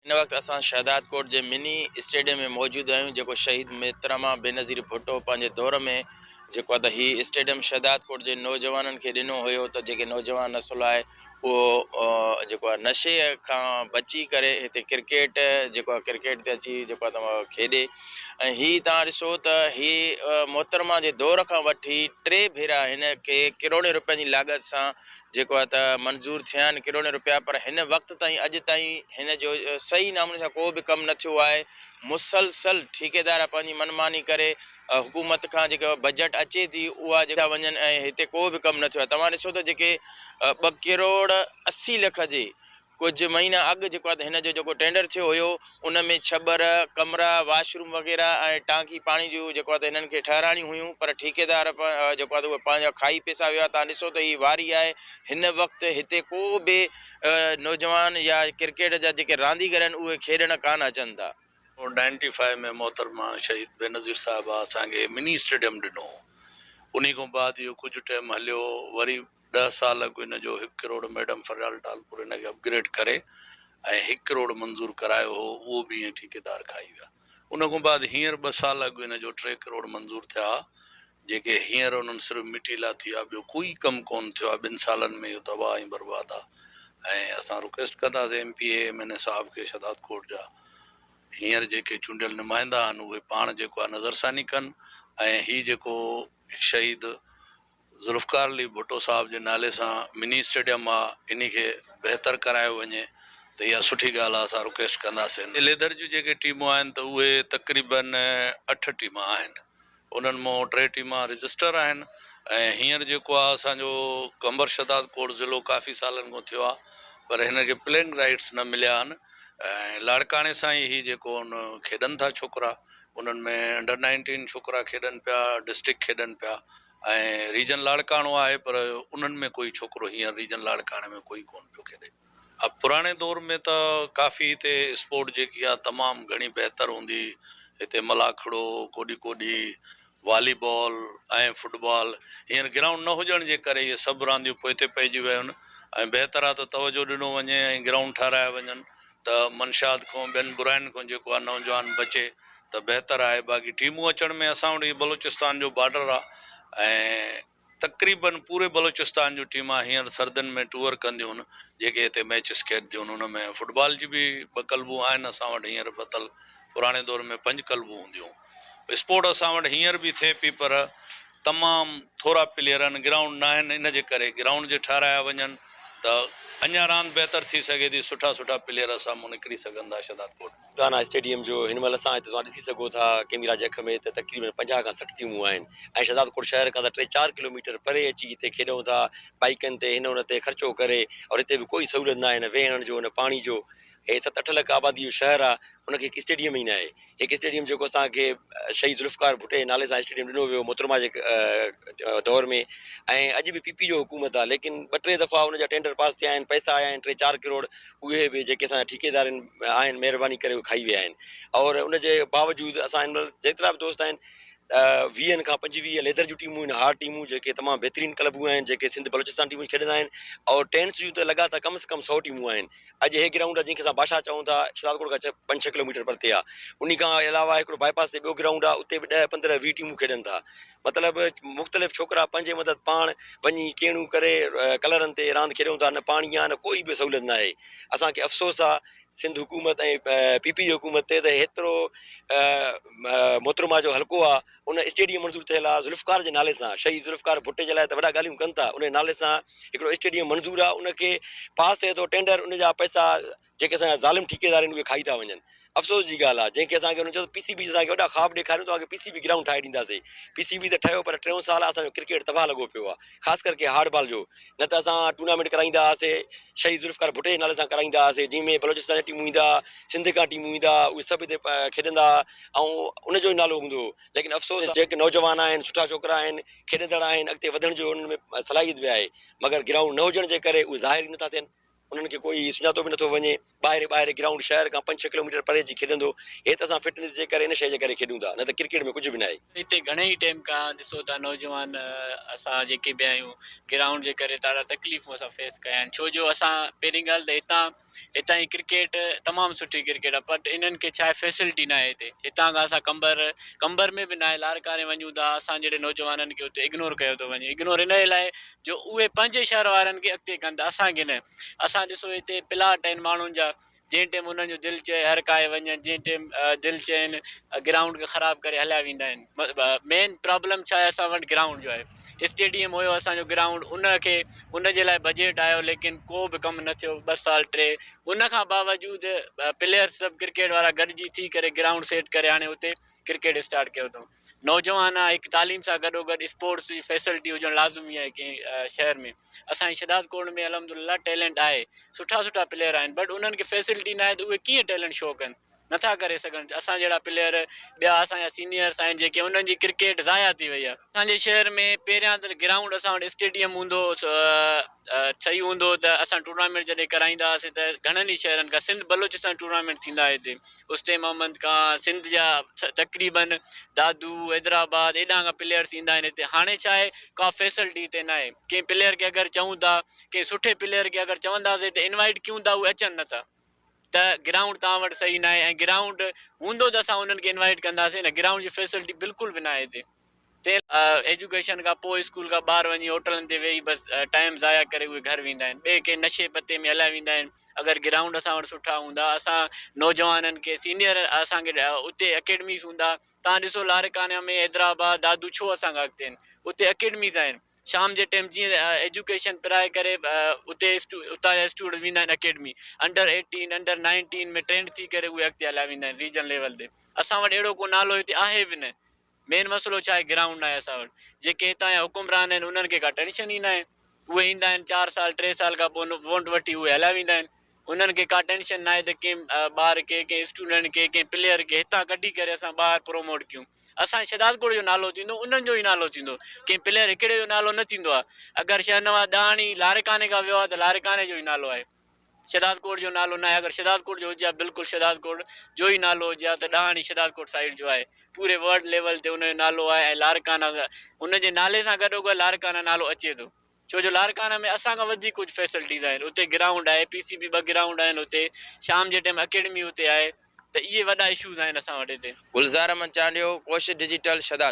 इन वक़्तु असां शहदादकोट जे मिनी स्टेडियम में मौजूदु आहियूं, जेको शहीद मोहतरमा बेनज़ीर भुट्टो पंहिंजे दौर में जेको आहे त हीउ स्टेडियम शहदादकोट जे नौजवाननि खे ॾिनो हुयो, त जेके नौजवान नसुल आहे उहो जेको आहे नशे खां बची करे हिते क्रिकेट जेको आहे क्रिकेट ते अची जेको आहे तव्हां खेॾे। ऐं हीअ तव्हां ॾिसो त हीअ मोहतरमा जे दौर खां वठी 3 भेरा हिन खे किरोड़े रुपयनि जी लाॻत सां जेको आहे त मंज़ूरु थिया आहिनि, किरोड़े रुपया, पर हिन वक़्त ताईं अॼु ताईं हिन जो सही नमूने सां को बि कमु न थियो आहे। मुसलसल ठेकेदार पंहिंजी मनमानी करे हुकूमत खां जेको बजट अचे थी उहा जेका वञनि ऐं हिते को बि कमु न थियो आहे। तव्हां ॾिसो त जेके 2,80,00,000 जे कुझु महीना अॻु जेको आहे त हिन जो जेको टेंडर थियो हुयो उन में छबर कमरा वाशरूम वग़ैरह ऐं टांकी पाणी जूं जेको आहे त हिननि खे ठहिराइणियूं हुयूं, पर ठेकेदार जेको आहे त उहे पंहिंजा खाई पैसा विया। तव्हां ॾिसो त हीअ वारी आहे, हिन वक़्तु हिते को बि नौजवान या क्रिकेट जा जेके रांदीगर आहिनि उहे खेॾण कान अचनि था। 95 में मोहतरमा शहीद बेनज़ीर साहिब असांखे मिनी स्टेडियम ॾिनो, उन खां बाद इहो कुझु टाइम हलियो, वरी 10 साल अॻु हिन जो 1 करोड़ मैडम फरियाल टालपुर हिन खे अपग्रेड करे ऐं 1 करोड़ मंज़ूरु करायो हो, उहो बि ईअं ठेकेदार खाई विया। उन खां बाद हींअर 2 साल अॻु हिन जो 3 करोड़ मंज़ूरु थिया, जेके हींअर उन्हनि सिर्फ़ु मिटी लाथी आहे, ॿियो कोई कमु कोन थियो आहे। 2 सालनि में इहो तबाह ऐं बर्बाद आहे। ऐं असां रिक्वेस्ट कंदासीं MPA MNA साहिब खे शहदादकोट जा, हींअर जेके चूंडियल नुमाइंदा आहिनि उहे पाण जेको आहे नज़रसानी कनि ऐं हीउ जेको शहीद ज़ुल्फ़कार अली भुट्टो साहिब जे नाले सां मिनी स्टेडियम आहे इन खे बहितर करायो वञे त इहा सुठी ॻाल्हि आहे। असां रिक्वेस्ट कंदासीं। लेदर जूं जेके टीमूं आहिनि त उहे तक़रीबन 8 टीम आहिनि, उन्हनि मां 3 टीमां रजिस्टर आहिनि। ऐं हींअर जेको आहे असांजो कंबर शहदादकोट ज़िलो काफ़ी सालनि खां थियो आहे, पर हिन खे प्लेइंग राइट्स न मिलिया आहिनि। ऐं लाड़काणे सां ई ही जेको उन खेॾनि था छोकिरा, उन्हनि में अंडर 19 छोकिरा खेॾनि पिया, डिस्ट्रिक्ट खेॾनि पिया, ऐं रीजन लाड़काणो आहे, पर उन्हनि में कोई छोकिरो हींअर रीजन लाड़काणे में कोई कोन पियो खेॾे। अब पुराणे दौर में त काफ़ी हिते स्पोर्ट जेकी आहे तमामु घणी बहितर हूंदी। हिते मलाखड़ो, कोॾी कोॾी वॉलीबॉल ऐं फुटबॉल, हींअर ग्राउंड न हुजण जे करे इहे सभु रांदियूं पोइते पइजी वियूं आहिनि। ऐं बहितर आहे त तवजो ॾिनो वञे ऐं ग्राउंड ठाहिराया वञनि त मंशात खां ॿियनि बुराइनि खां जेको आहे नौजवान बचे त बहितर आहे। बाक़ी टीमूं अचण में असां वटि बलोचिस्तान जो बॉर्डर आहे ऐं तक़रीबन पूरे बलोचिस्तान जूं टीमां हींअर सर्दियुनि में टूर कंदियूं आहिनि, जेके हिते मैचिस खेॾंदियूं आहिनि। उन में फुटबॉल जी बि 2 क्लबूं आहिनि असां वटि हींअर बतल, पुराणे दौर में 5 क्लबूं हूंदियूं। स्पोर्ट असां वटि हींअर बि थिए पई, पर तमामु थोरा प्लेयर आहिनि, ग्राउंड न आहिनि। इन जे करे ग्राउंड जे ठाहिराया वञनि त अञा रांदि बहितर थी सघे थी, सुठा सुठा प्लेयर साम्हूं निकिरी सघंदा शहदादकोट। गाना स्टेडियम जो हिन महिल असां हिते ॾिसी सघो था कैमरा जख में त तक़रीबन 50 खां 60 टीमूं आहिनि। ऐं शहदादकोट शहर खां त 3-4 किलोमीटर परे अची हिते खेॾूं था बाइकनि ते, हिन हुन ते ख़र्चो करे। और हिते बि कोई सहूलियत न आहे न वेहण जो न पाणी जो। हे 7-8 लख आबादी जो शहर आहे, हुनखे हिकु स्टेडियम ई न आहे। हिकु स्टेडियम जेको असांखे शहीद ज़ुल्फ़कार भुट्टे जे नाले सां स्टेडियम ॾिनो वियो मोहतरमा जे दौर में। ऐं अॼु बि PP जो हुकूमत आहे, लेकिन 2-3 दफ़ा हुनजा टेंडर पास थिया आहिनि, पैसा आया आहिनि 3-4 करोड़, उहे बि जेके असांजा ठेकेदार आहिनि महिरबानी करे उहे खाई विया आहिनि। और उनजे बावजूदि असां हिन महिल जेतिरा बि दोस्त आहिनि 20 खां 25 लेदर जूं टीमूं आहिनि, हार्ड टीमूं जेके तमामु बहितरीनु क्लबूं आहिनि, जेके सिंध बलोचिस्तान टीमूं खेॾंदा आहिनि। और टेंट्स जूं त लॻा त कम से कम 100 टीमूं आहिनि। अॼु हे ग्राउंड आहे जंहिंखे असां बादशाह चऊं था, शहदादकोट खां 5-6 किलोमीटर परते आहे। उन खां अलावा हिकिड़ो बाईपास ते ॿियो ग्राउंड आहे, उते बि 10-15-20 टीमूं खेॾनि था। मतिलबु मुख़्तलिफ़ छोकिरा पंहिंजे मदद पाण वञी केणूं करे कलरनि ते रांदि खेॾूं था, न पाणी आहे न कोई बि सहूलियत न आहे। असांखे अफ़सोस आहे सिंध हुकूमत ऐं PP जी हुकूमत ते त हेतिरो मोहतरमा जो हल्को आहे, उन स्टेडियम मंज़ूरु थियल आहे ज़ुल्फ़कार जे नाले सां। शहीद ज़ुल्फ़कार भुट्टे जे लाइ त वॾा ॻाल्हियूं कनि था, उन नाले सां हिकिड़ो स्टेडियम मंज़ूरु आहे, उनखे पास थिए थो टेंडर, उनजा पैसा जेके असांजा ज़ालिम ठेकेदार आहिनि उहे खाई था वञनि। अफ़सोस जी ॻाल्हि आहे, जंहिंखे असांखे हुन चयो PCB असांखे वॾा ख़्वाब ॾेखारियो, तव्हांखे PCB ग्राउंड ठाहे ॾींदासीं। PCB त ठहियो, पर 3 साल असांजो क्रिकेट तबाह लॻो पियो आहे, ख़ासि करके हार्डबॉल जो। न त असां टूर्नामेंट कराईंदा हुआसीं शहीद ज़ुल्फ़कार भुट्टे जे नाले सां कराईंदा हुआसीं, जंहिंमें बलोचिस्तान जी टीमूं ईंदा, सिंध खां टीमूं ईंदा, उहे सभु हिते खेॾंदा ऐं उनजो ई नालो हूंदो। लेकिन अफ़सोस जेके नौजवान आहिनि, सुठा छोकिरा आहिनि, खेॾंदड़ आहिनि, अॻिते वधण जो उन्हनि में सलाहियत बि आहे, मगर ग्राउंड न हुजण जे करे उहे ज़ाहिर ई नथा थियनि। उन्हनि खे कोई सुञातो बि नथो वञे, ॿाहिरि ग्राउंड शहर खां 5-6 किलोमीटर परे अची खेॾंदो। हे त असां फिटनेस जे करे इन शइ जे करे खेॾूं था, न त क्रिकेट में कुझु बि न आहे। हिते घणेई टाइम खां ॾिसो था नौजवान असां जेके बि आहियूं ग्राउंड जे करे ॾाढा तकलीफ़ूं असां फेस कया आहिनि, छो जो असां पहिरीं ॻाल्हि त हितां जी क्रिकेट तमामु सुठी क्रिकेट आहे, बट इन्हनि खे छा आहे फैसिलिटी न आहे हितां खां असां कंबर में बि न आहे, लारकाने वञूं था असां जहिड़े नौजवाननि खे उते इग्नोर कयो थो वञे। इग्नोर इन लाइ जो उहे पंहिंजे शहर वारनि खे अॻिते कनि था, असांखे न। असां ॾिसो हिते प्लाट आहिनि माण्हुनि जा, जंहिं टाइम उन्हनि जो दिलि चए हर काए वञनि, जंहिं टाइम दिलि चयनि ग्राउंड खे ख़राबु करे हलिया वेंदा आहिनि। मेन प्रॉब्लम छा आहे, असां वटि ग्राउंड जो आहे। स्टेडियम हुयो असांजो ग्राउंड, उनजे लाइ बजट आयो, लेकिन को बि कमु न थियो 2 साल 3। उन खां बावजूदि प्लेयर्स सभु क्रिकेट वारा गॾिजी थी करे ग्राउंड सेट करे हाणे उते क्रिकेट स्टार्ट कयो अथऊं। नौजवान आहे, हिकु तालीम सां गॾोगॾु स्पोर्ट्स जी फैसिलिटी हुजणु लाज़मी आहे कंहिं शहर में। असांजे शहदाद कोट में अलहमदुलिल्लाह टैलेंट आहे, सुठा प्लेयर आहिनि, बट उन्हनि खे फैसिलिटी न आहे त उहे कीअं टैलेंट शो कनि, नथा करे सघनि। असां जहिड़ा प्लेयर ॿिया असांजा सीनियर्स आहिनि जेके उन्हनि जी क्रिकेट ज़ाया थी वई आहे। असांजे शहर में पहिरियां त ग्राउंड असां वटि स्टेडियम हूंदो सही हूंदो त असां टूर्नामेंट जॾहिं कराईंदा हुआसीं त घणनि ई शहरनि खां सिंध बलोचिस्तान टूर्नामेंट थींदा हिते, उस्ते मोहम्मद खां सिंध जा तक़रीबन दादू हैदराबाद एॾां खां प्लेयर्स ईंदा आहिनि हिते। हाणे छा आहे, का फैसिलिटी हिते न आहे। कंहिं प्लेयर खे अगरि चऊं था, कंहिं सुठे प्लेयर खे अगरि चवंदासीं त इनवाइट कयूं था, उहे अचनि नथा। त ग्राउंड तव्हां वटि सही न आहे, ऐं ग्राउंड हूंदो त असां उन्हनि खे इनवाइट कंदासीं न। ग्राउंड जी फैसिलिटी बिल्कुलु बि न आहे हिते। एजुकेशन खां पोइ स्कूल खां ॿार वञी होटलनि ते वेही बसि टाइम ज़ाया करे उहे घर वेंदा आहिनि, ॿिए कंहिं नशे पते में हलिया वेंदा आहिनि। अगरि ग्राउंड असां वटि सुठा हूंदा, असां नौजवाननि खे सीनियर असांखे उते अकेडमीज़ हूंदा। तव्हां ॾिसो लारकाना में हैदराबाद दादू छो असांखां अॻिते आहिनि, उते अकेडमीज़ आहिनि। शाम जे टाइम जीअं एजुकेशन पढ़ाए करे उते उतां जा स्टूडेंट वेंदा आहिनि अकेडमी, अंडर 18 अंडर 19 में ट्रेंड थी करे उहे अॻिते हलिया वेंदा आहिनि रीजन लेवल ते। असां वटि अहिड़ो को नालो हिते आहे बि न। मेन मसइलो छा आहे, ग्राउंड न आहे असां वटि। जेके हितां जा हुकुमरान आहिनि उन्हनि खे का टेंशन ई न आहे, उहे ईंदा आहिनि 4 साल 3 साल खां पोइ वोट वठी उहे हलिया वेंदा आहिनि। उन्हनि खे का टेंशन न आहे त कंहिं ॿार खे कंहिं स्टूडेंट खे कंहिं प्लेयर खे हितां कढी करे असां ॿाहिरि प्रोमोट कयूं। असांजे शहदाद कोट जो नालो थींदो, उन्हनि जो ई नालो थींदो, कंहिं प्लेयर हिकिड़े जो नालो न थींदो आहे। अगरि शहनवाज़ ॾाणी लारकाने खां वियो आहे त लारकाने जो ई नालो आहे, शहदाद कोट जो नालो न आहे। अगरि शहदाद कोट जो हुजे हा, बिल्कुलु शहदाद कोट जो ई नालो हुजे हा त ॾाणी शहदाद कोट साइड जो आहे, पूरे वर्ल्ड लेवल ते उनजो नालो आहे। ऐं लारकाना उनजे नाले सां गॾोगॾु लारकाना नालो अचे थो, छो जो लारकाना में असांखां वधीक कुझु फैसिलिटीज़ आहिनि। उते ग्राउंड आहे, PCB 2 ग्राउंड आहिनि, उते शाम जे टाइम अकेडमी उते आहे। त इहे वॾा इशूज़ आहिनि असां वटि हिते। गुलज़ार अहमद चांडियो, कोशिश डिजिटल, शहदाद।